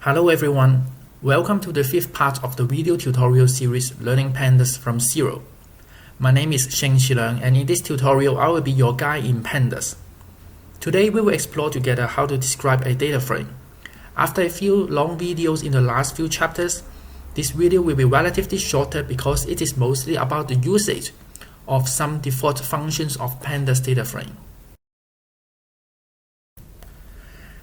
Hello everyone, welcome to the fifth part of the video tutorial series Learning Pandas from Zero. My name is Sheng Shilang, and in this tutorial I will be your guide in Pandas. Today we will explore together how to describe a data frame. After a few long videos in the last few chapters, this video will be relatively shorter because it is mostly about the usage of some default functions of Pandas data frame.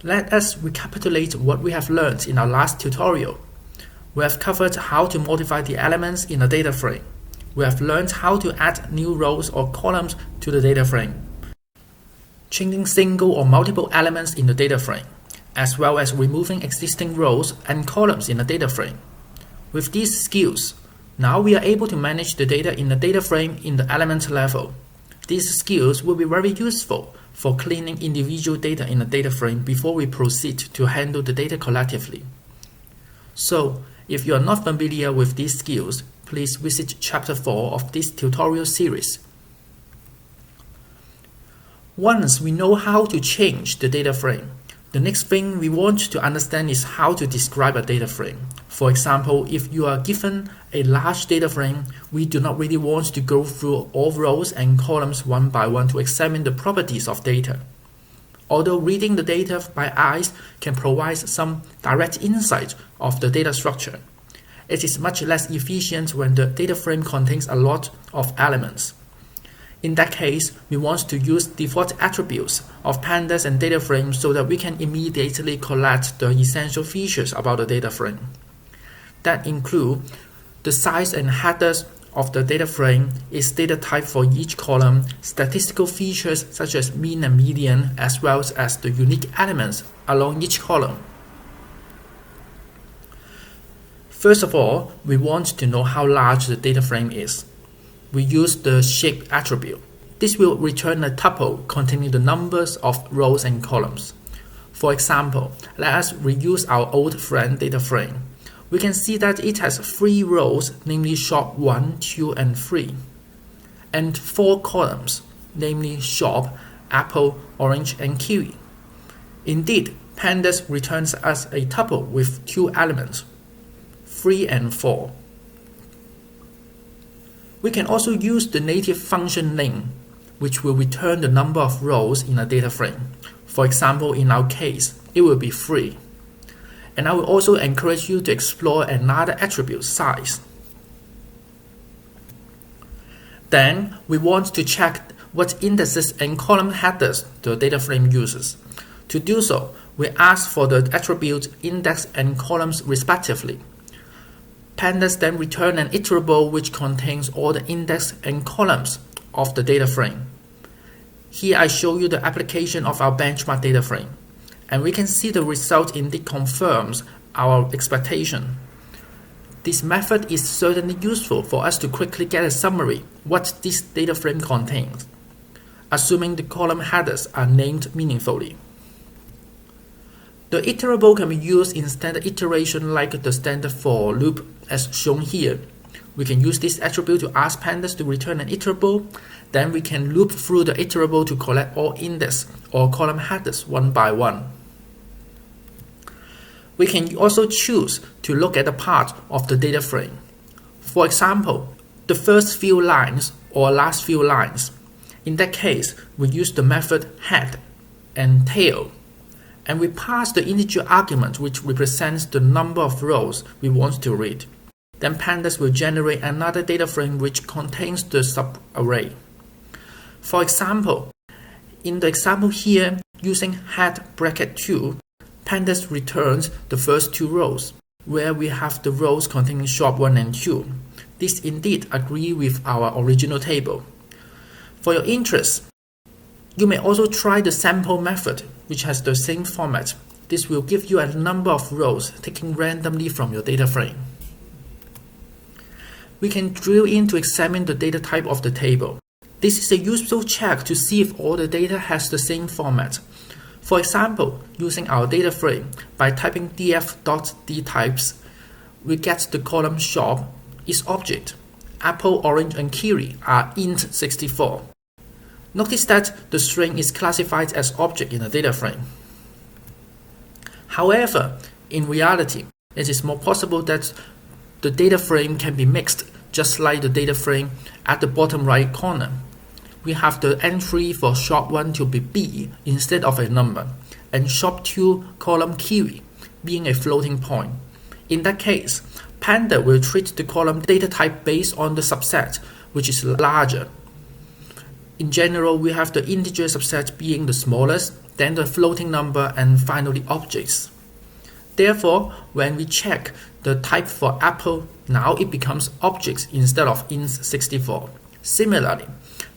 Let us recapitulate what we have learned in our last tutorial. We have covered how to modify the elements in a data frame. We have learned how to add new rows or columns to the data frame, changing single or multiple elements in the data frame, as well as removing existing rows and columns in the data frame. With these skills, now we are able to manage the data in the data frame in the element level. These skills will be very useful for cleaning individual data in a data frame before we proceed to handle the data collectively. So, if you are not familiar with these skills, please visit Chapter 4 of this tutorial series. Once we know how to change the data frame, the next thing we want to understand is how to describe a data frame. For example, if you are given a large data frame, we do not really want to go through all rows and columns one by one to examine the properties of data. Although reading the data by eyes can provide some direct insight of the data structure, it is much less efficient when the data frame contains a lot of elements. In that case, we want to use default attributes of Pandas and data frames so that we can immediately collect the essential features about the data frame. That include the size and headers of the data frame, its data type for each column, statistical features such as mean and median, as well as the unique elements along each column. First of all, we want to know how large the data frame is. We use the shape attribute. This will return a tuple containing the numbers of rows and columns. For example, let us reuse our old friend data frame. We can see that it has 3 rows, namely shop 1, 2, and 3, and 4 columns, namely shop, apple, orange, and kiwi. Indeed, Pandas returns us a tuple with 2 elements, 3 and 4. We can also use the native function name, which will return the number of rows in a data frame. For example, in our case, it will be 3. And I will also encourage you to explore another attribute, size. Then, we want to check what indexes and column headers the data frame uses. To do so, we ask for the attribute index and columns respectively. Pandas then return an iterable which contains all the index and columns of the data frame. Here I show you the application of our benchmark data frame, and we can see the result indeed confirms our expectation. This method is certainly useful for us to quickly get a summary what this data frame contains, assuming the column headers are named meaningfully. The iterable can be used in standard iteration like the standard for loop as shown here. We can use this attribute to ask Pandas to return an iterable. Then we can loop through the iterable to collect all index or column headers one by one. We can also choose to look at a part of the data frame. For example, the first few lines or last few lines. In that case, we use the method head and tail, and we pass the integer argument which represents the number of rows we want to read. Then Pandas will generate another data frame which contains the subarray. For example, in the example here, using head bracket 2, Pandas returns the first 2 rows, where we have the rows containing shop 1 and 2. This indeed agree with our original table. For your interest, you may also try the sample method, which has the same format. This will give you a number of rows taken randomly from your data frame. We can drill in to examine the data type of the table. This is a useful check to see if all the data has the same format. For example, using our data frame, by typing df.dtypes, we get the column shop, its object, apple, orange, and kiwi are int64. Notice that the string is classified as object in a data frame. However, In reality, it is more possible that the data frame can be mixed, just like the data frame at the bottom right corner. We have the entry for shop1 to be B instead of a number, and shop2 column kiwi being a floating point. In that case, Pandas will treat the column data type based on the subset, which is larger. In general, we have the integer subset being the smallest, then the floating number, and finally objects. Therefore, when we check the type for apple, now it becomes objects instead of int64. Similarly,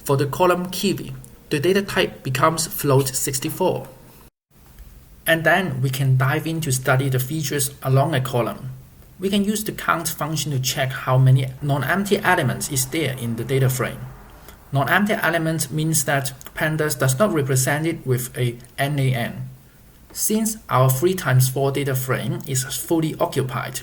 for the column kiwi, the data type becomes float64. And then we can dive in to study the features along a column. We can use the count function to check how many non-empty elements is there in the data frame. Non-empty element means that Pandas does not represent it with a NaN. Since our 3x4 data frame is fully occupied,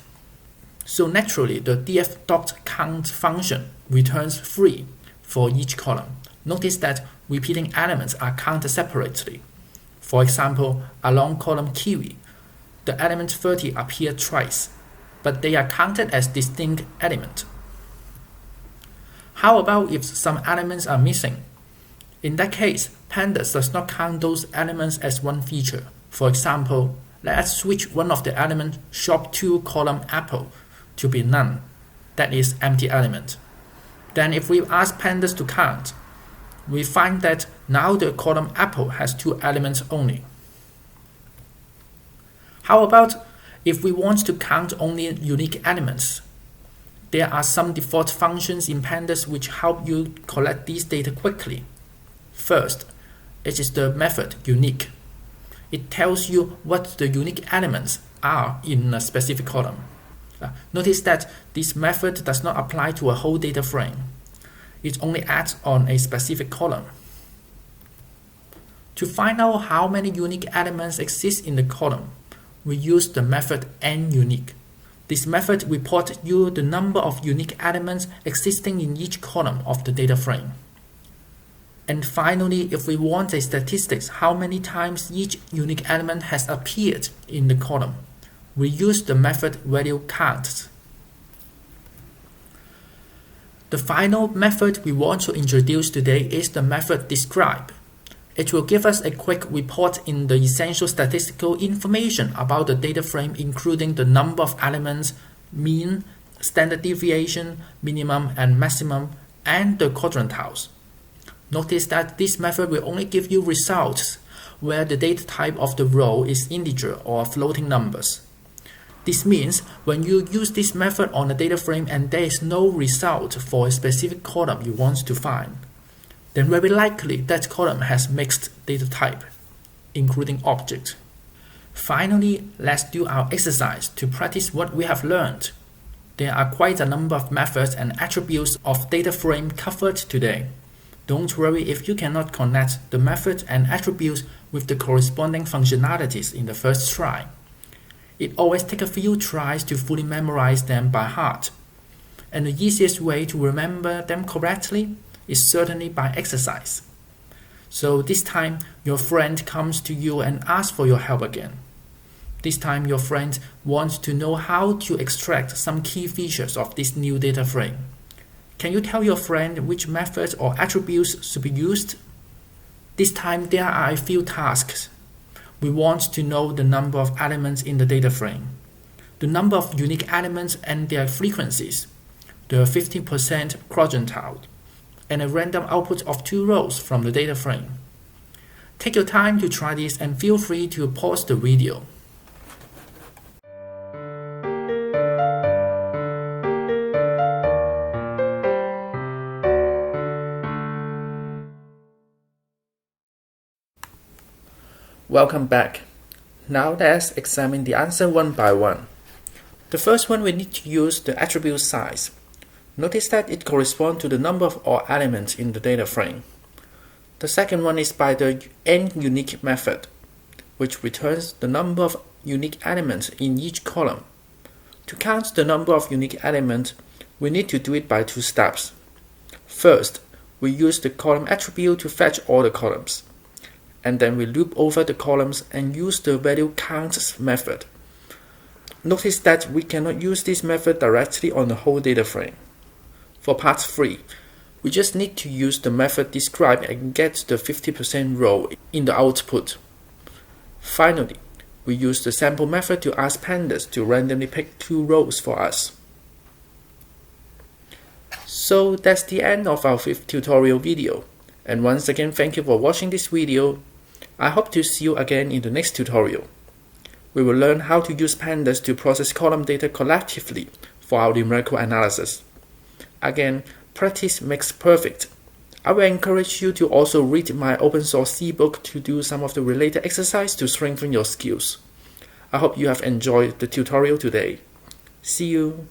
so naturally the df.count function returns 3 for each column. Notice that repeating elements are counted separately. For example, along column kiwi, the element 30 appear twice, but they are counted as distinct elements. How about if some elements are missing? In that case, Pandas does not count those elements as one feature. For example, let's switch one of the elements shop2 column apple to be none, that is empty element. Then if we ask Pandas to count, we find that now the column apple has 2 elements only. How about if we want to count only unique elements? There are some default functions in Pandas which help you collect these data quickly. First, it is the method unique. It tells you what the unique elements are in a specific column. Notice that this method does not apply to a whole data frame. It only acts on a specific column. To find out how many unique elements exist in the column, we use the method nUnique. This method reports you the number of unique elements existing in each column of the data frame. And finally, if we want a statistics how many times each unique element has appeared in the column, we use the method value count. The final method we want to introduce today is the method describe. It will give us a quick report in the essential statistical information about the data frame, including the number of elements, mean, standard deviation, minimum and maximum, and the quadrantiles. Notice that this method will only give you results where the data type of the row is integer or floating numbers. This means when you use this method on a data frame and there is no result for a specific column you want to find, then very likely that column has mixed data type, including object. Finally, let's do our exercise to practice what we have learned. There are quite a number of methods and attributes of data frame covered today. Don't worry if you cannot connect the method and attributes with the corresponding functionalities in the first try. It always takes a few tries to fully memorize them by heart. And the easiest way to remember them correctly is certainly by exercise. So this time, your friend comes to you and asks for your help again. This time, your friend wants to know how to extract some key features of this new data frame. Can you tell your friend which methods or attributes should be used? This time, there are a few tasks. We want to know the number of elements in the data frame, the number of unique elements and their frequencies, the 50% quadrantile, and a random output of 2 rows from the data frame. Take your time to try this and feel free to pause the video. Welcome back. Now let's examine the answer one by one. The first one, we need to use the attribute size. Notice that it corresponds to the number of all elements in the data frame. The second one is by the nUnique method, which returns the number of unique elements in each column. To count the number of unique elements, we need to do it by 2 steps. First, we use the column attribute to fetch all the columns. And then we loop over the columns and use the value counts method. Notice that we cannot use this method directly on the whole data frame. For part 3, we just need to use the method described and get the 50% row in the output. Finally, we use the sample method to ask Pandas to randomly pick 2 rows for us. So that's the end of our 5th tutorial video. And once again, thank you for watching this video. I hope to see you again in the next tutorial. We will learn how to use Pandas to process column data collectively for our numerical analysis. Again, practice makes perfect. I will encourage you to also read my open source ebook to do some of the related exercise to strengthen your skills. I hope you have enjoyed the tutorial today. See you.